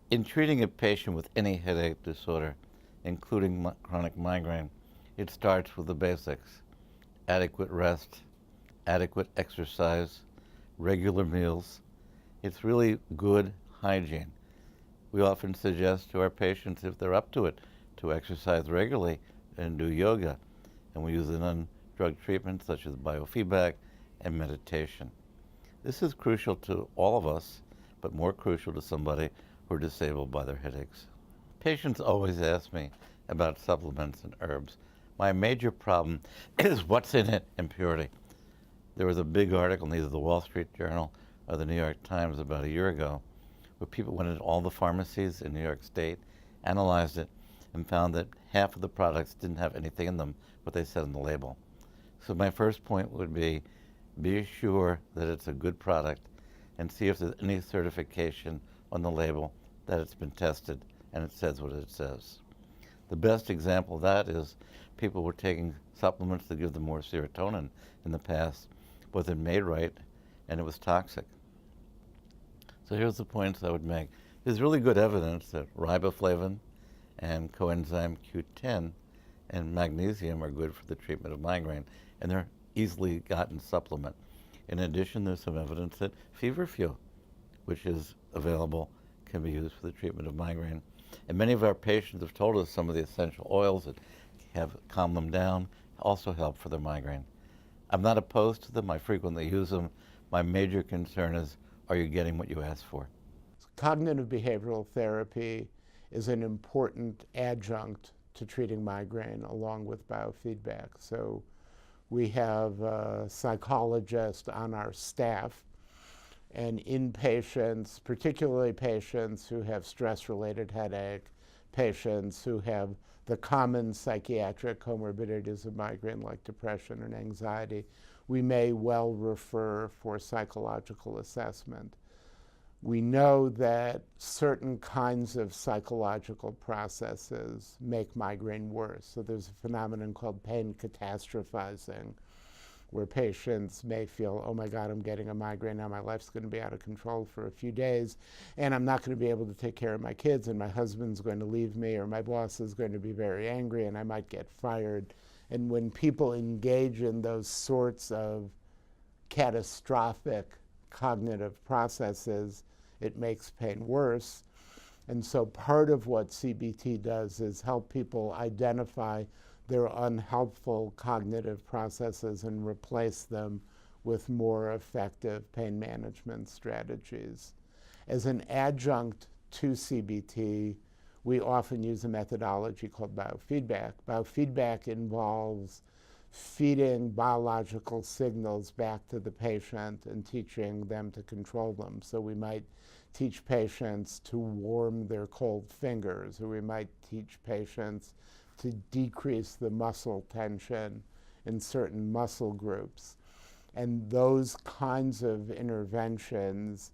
In treating a patient with any headache disorder, including chronic migraine, it starts with the basics: adequate rest, adequate exercise, regular meals. It's really good hygiene. We often suggest to our patients, if they're up to it, to exercise regularly and do yoga. And we use non-drug treatments such as biofeedback and meditation. This is crucial to all of us, but more crucial to somebody who are disabled by their headaches. Patients always ask me about supplements and herbs. My major problem is what's in it and purity. There was a big article in either the Wall Street Journal or the New York Times about a year ago where people went into all the pharmacies in New York State, analyzed it, and found that half of the products didn't have anything in them what they said on the label. So my first point would be sure that it's a good product and see if there's any certification on the label that it's been tested and it says what it says. The best example of that is people were taking supplements that give them more serotonin in the past, wasn't made right, and it was toxic. So here's the points I would make. There's really good evidence that riboflavin and coenzyme Q10 and magnesium are good for the treatment of migraine, and they're easily gotten supplement. In addition, there's some evidence that feverfew, which is available, can be used for the treatment of migraine. And many of our patients have told us some of the essential oils that have calmed them down also help for their migraine. I'm not opposed to them. I frequently use them. My major concern is, are you getting what you asked for? Cognitive behavioral therapy is an important adjunct to treating migraine along with biofeedback. So we have a psychologist on our staff, and in patients, particularly patients who have stress-related headache, patients who have the common psychiatric comorbidities of migraine like depression and anxiety, we may well refer for psychological assessment. We know that certain kinds of psychological processes make migraine worse. So there's a phenomenon called pain catastrophizing, where patients may feel, oh my God, I'm getting a migraine now, my life's going to be out of control for a few days, and I'm not going to be able to take care of my kids, and my husband's going to leave me, or my boss is going to be very angry, and I might get fired. And when people engage in those sorts of catastrophic cognitive processes, it makes pain worse. And so part of what CBT does is help people identify their unhelpful cognitive processes and replace them with more effective pain management strategies. As an adjunct to CBT, we often use a methodology called biofeedback. Biofeedback involves feeding biological signals back to the patient and teaching them to control them. So we might teach patients to warm their cold fingers, or we might teach patients to decrease the muscle tension in certain muscle groups. And those kinds of interventions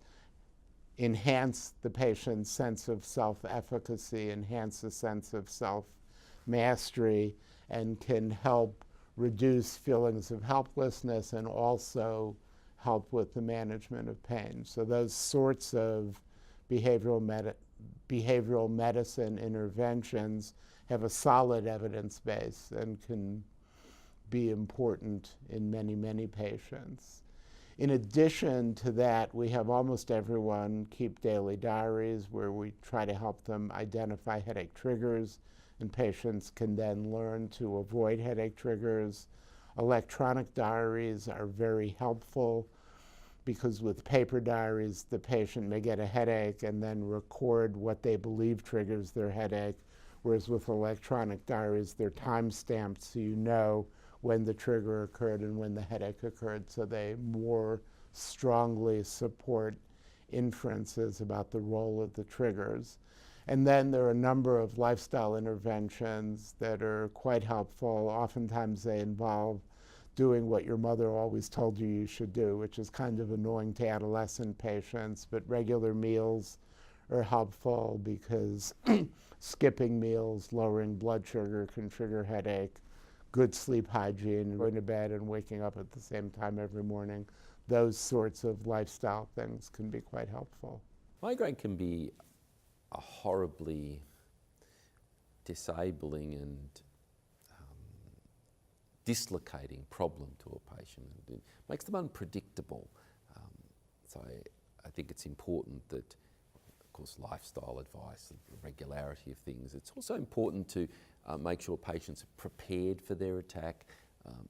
enhance the patient's sense of self-efficacy, enhance the sense of self-mastery, and can help reduce feelings of helplessness and also help with the management of pain. So those sorts of behavioral medicine interventions have a solid evidence base and can be important in many, many patients. In addition to that, we have almost everyone keep daily diaries where we try to help them identify headache triggers, and patients can then learn to avoid headache triggers. Electronic diaries are very helpful because with paper diaries, the patient may get a headache and then record what they believe triggers their headache, whereas with electronic diaries, they're time-stamped so you know when the trigger occurred and when the headache occurred, so they more strongly support inferences about the role of the triggers. And then there are a number of lifestyle interventions that are quite helpful. Oftentimes they involve doing what your mother always told you you should do, which is kind of annoying to adolescent patients, but regular meals are helpful because skipping meals, lowering blood sugar can trigger headache. Good sleep hygiene, going to bed and waking up at the same time every morning, those sorts of lifestyle things can be quite helpful. Migraine can be a horribly disabling and dislocating problem to a patient. It makes them unpredictable. So I think it's important that, of course, lifestyle advice, the regularity of things. It's also important to make sure patients are prepared for their attack.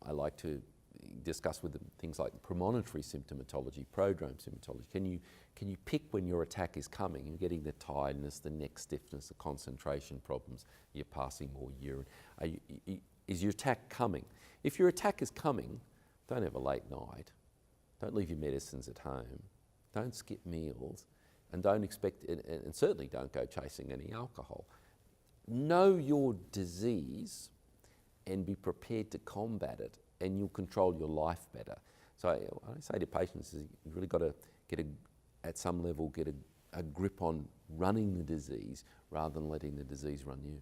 I like to discuss with them things like premonitory symptomatology, prodrome symptomatology. Can you pick when your attack is coming? You're getting the tiredness, the neck stiffness, the concentration problems, you're passing more urine. Is your attack coming? If your attack is coming, don't have a late night. Don't leave your medicines at home. Don't skip meals. And don't expect, and certainly don't go chasing any alcohol. Know your disease and be prepared to combat it, and you'll control your life better. So what I say to patients is you've really got to at some level, get a grip on running the disease rather than letting the disease run you.